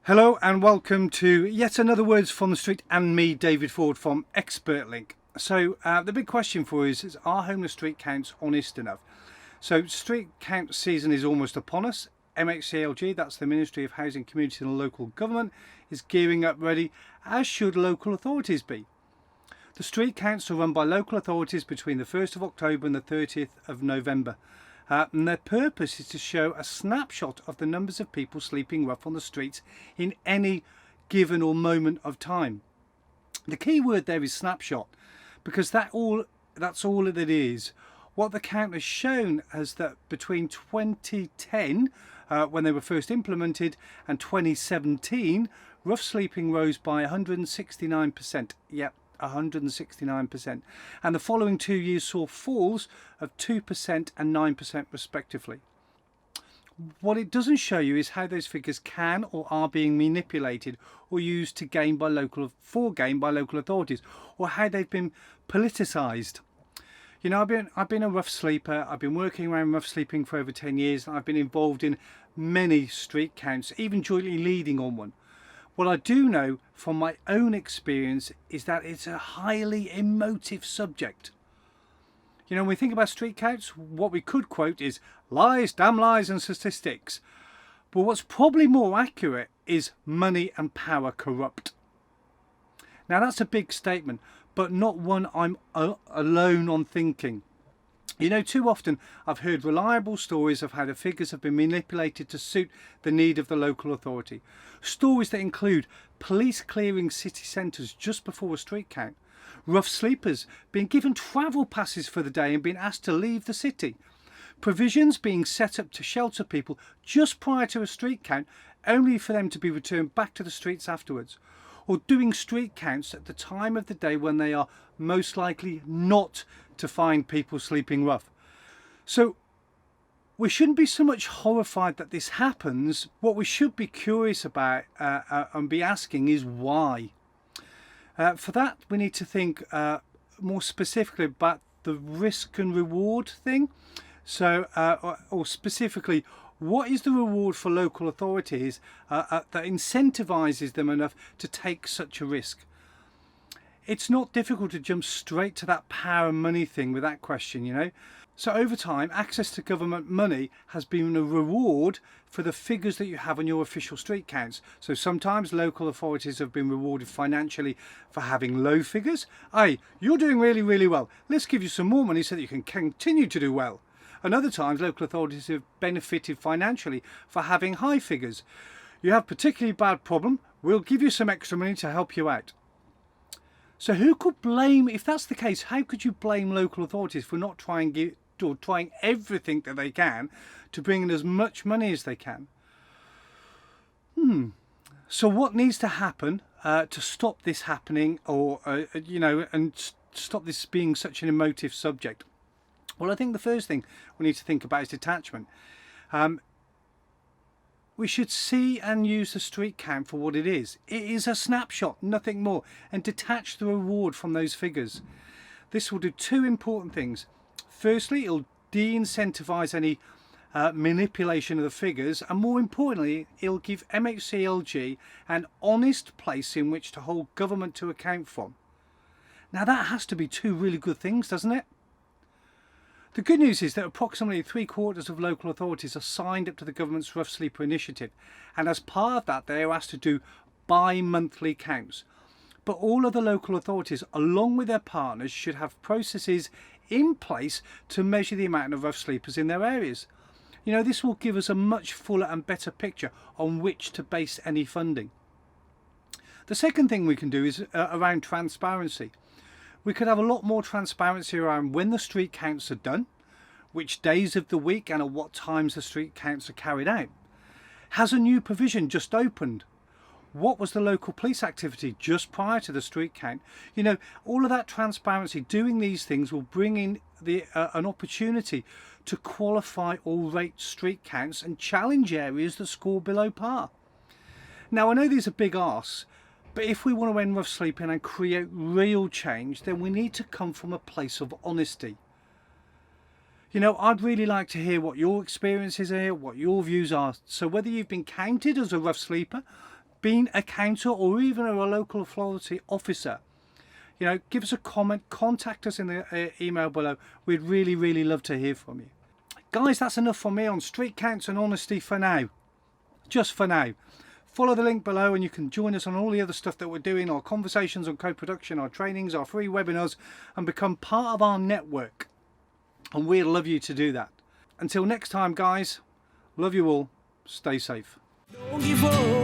Hello and welcome to yet another Words from the Street and me, David Ford from Expert Link. So the big question for us is, are homeless street counts honest enough? So street count season is almost upon us. MHCLG, that's the Ministry of Housing, Community and Local Government, is gearing up ready, as should local authorities be. The street counts are run by local authorities between the 1st of October and the 30th of November. And their purpose is to show a snapshot of the numbers of people sleeping rough on the streets in any given or moment of time. The key word there is snapshot, because that's all it is. What the count has shown is that between 2010, when they were first implemented, and 2017, rough sleeping rose by 169%. Yep. 169%, and the following 2 years saw falls of 2% and 9% respectively. What it doesn't show you is how those figures can or are being manipulated or used for gain by local authorities, or how they've been politicised. You know, I've been a rough sleeper. I've been working around rough sleeping for over 10 years, and I've been involved in many street counts, even jointly leading on one. What I do know from my own experience is that it's a highly emotive subject. You know, when we think about street counts, what we could quote is lies, damn lies and statistics. But what's probably more accurate is money and power corrupt. Now that's a big statement, but not one I'm alone on thinking. You know, too often I've heard reliable stories of how the figures have been manipulated to suit the need of the local authority. Stories that include police clearing city centres just before a street count, rough sleepers being given travel passes for the day and being asked to leave the city, provisions being set up to shelter people just prior to a street count only for them to be returned back to the streets afterwards, or doing street counts at the time of the day when they are most likely not to find people sleeping rough. So we shouldn't be so much horrified that this happens. What we should be curious about and be asking is why. For that we need to think more specifically about the risk and reward thing. So or specifically, what is the reward for local authorities that incentivises them enough to take such a risk? It's not difficult to jump straight to that power and money thing with that question, you know. So over time, access to government money has been a reward for the figures that you have on your official street counts. So sometimes local authorities have been rewarded financially for having low figures. Hey, you're doing really, really well. Let's give you some more money so that you can continue to do well. And other times, local authorities have benefited financially for having high figures. You have a particularly bad problem, we'll give you some extra money to help you out. So who could blame, if that's the case, how could you blame local authorities for not trying everything that they can to bring in as much money as they can? So what needs to happen to stop this happening, or and stop this being such an emotive subject? Well, I think the first thing we need to think about is detachment. We should see and use the street count for what it is. It is a snapshot, nothing more, and detach the reward from those figures. This will do two important things. Firstly, it'll de-incentivise any manipulation of the figures, and more importantly, it'll give MHCLG an honest place in which to hold government to account from. Now that has to be two really good things, doesn't it? The good news is that approximately 3/4 of local authorities are signed up to the government's Rough Sleeper initiative, and as part of that they are asked to do bi-monthly counts. But all other local authorities, along with their partners, should have processes in place to measure the amount of rough sleepers in their areas. You know, this will give us a much fuller and better picture on which to base any funding. The second thing we can do is around transparency. We could have a lot more transparency around when the street counts are done, which days of the week and at what times the street counts are carried out. Has a new provision just opened? What was the local police activity just prior to the street count? You know, all of that transparency, doing these things will bring in an opportunity to qualify or rate street counts and challenge areas that score below par. Now, I know these are big asks, but if we want to end rough sleeping and create real change, then we need to come from a place of honesty. You know, I'd really like to hear what your experiences are, what your views are. So whether you've been counted as a rough sleeper, been a council or even a local authority officer, you know, give us a comment, contact us in the email below. We'd really love to hear from you. Guys, that's enough from me on street counts and honesty for now. Just for now. Follow the link below and you can join us on all the other stuff that we're doing, our conversations on co-production, our trainings, our free webinars, and become part of our network. And we'd love you to do that. Until next time, guys, love you all. Stay safe. Don't give up.